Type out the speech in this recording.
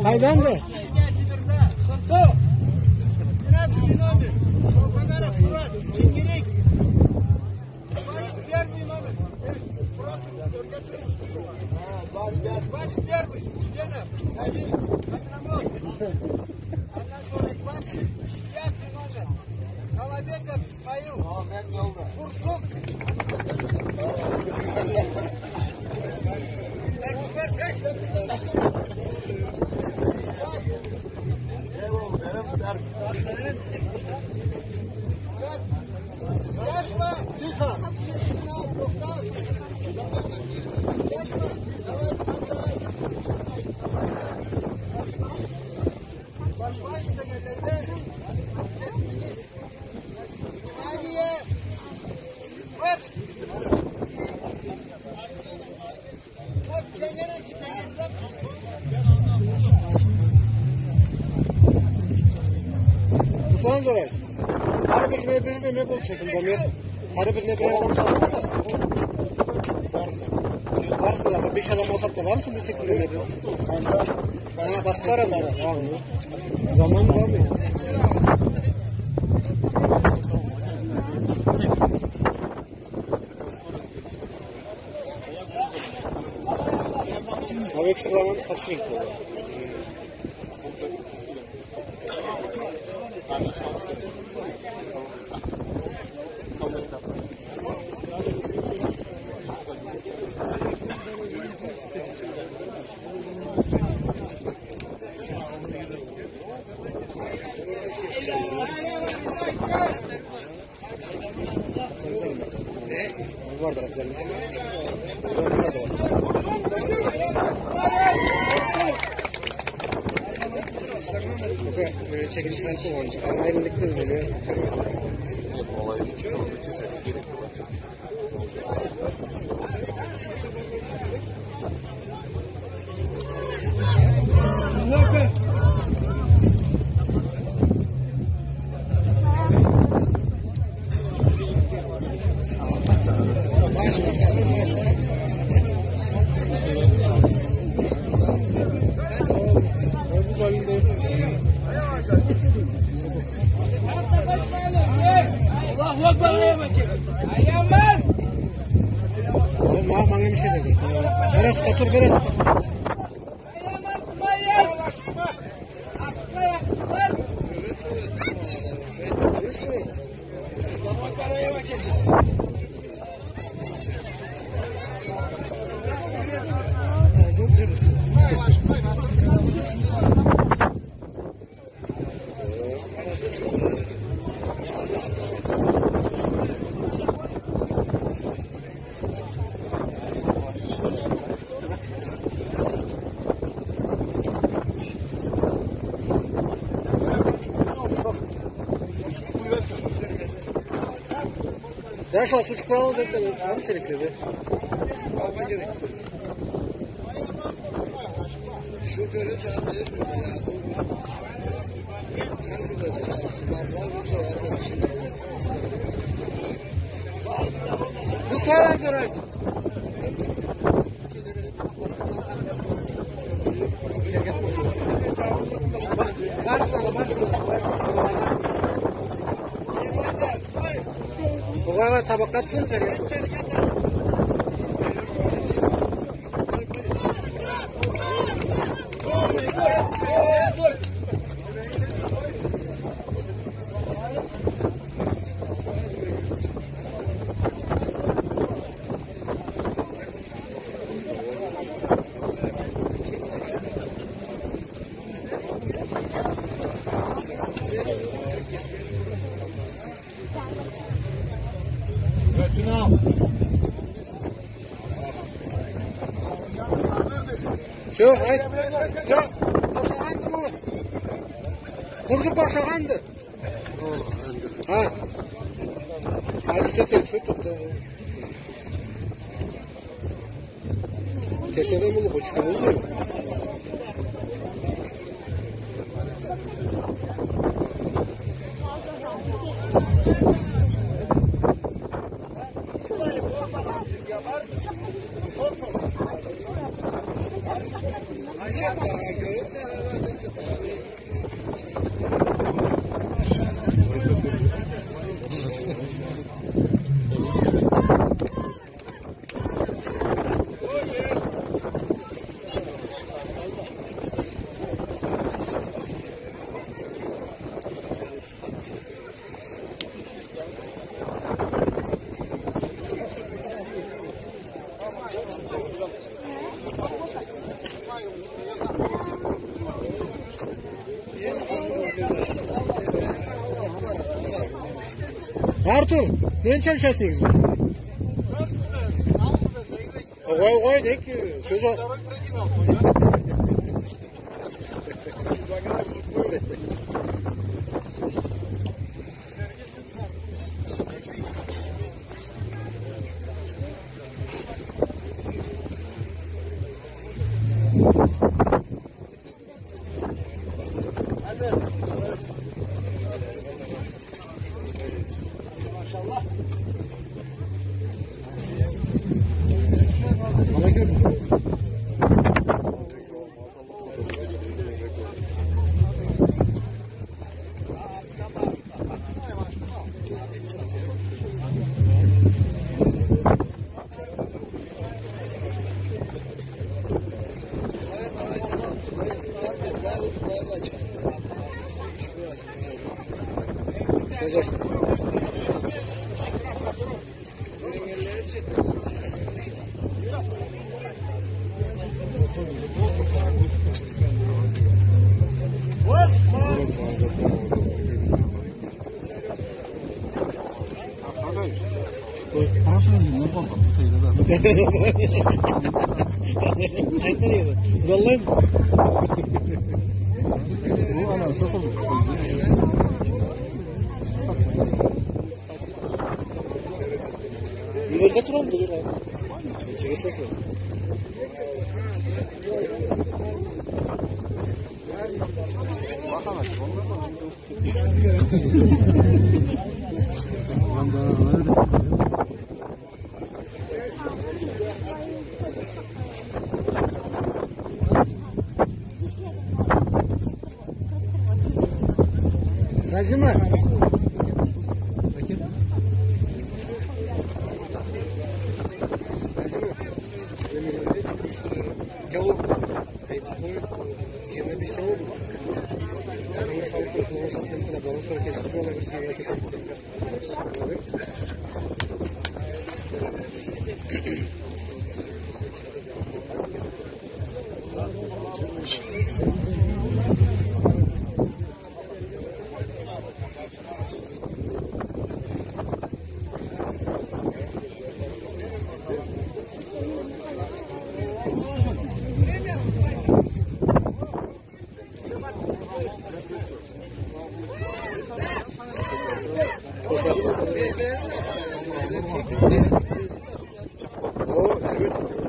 Haydan da. Ruslan Zoray. Her birine birine ne bol şekilde mi? Her birine bir adam sağlarsa. Varsa da 5 adam olsak da var mı şimdi şekilde mi? Bana başka aralar var. Zaman var mı? Hava ekstraman kaç renk oldu? Vardır güzellik. Böyle çekilişler kullanacak. Ayrılıklı böyle. Bana bir şey dedi. Biraz otur biraz. Ben şans buçuk kural zaten var mı gerekiyordu? Şu görev çağırmaya durma ya. Bu sefer görev. Bugün tabak katsın teriyat. Şu, hayır. Ya, başağandı bu. Kurdu başağandı. Ha. Hadi şu tuttu. Kesede mi bu? Çıkıyor mu? Aşağıda görünce herhalde işte Artur, ne çalışıyorsunuz bu? Koy de ki söz o. Aynen. Vallahi bu ana sakın. Yolda turan duruyor abi. Çekil ses var. Nazima. Cevap. Şimdi bir şey oldu. Sonra sağlıklı daha sonra kesici olabilir. O evet.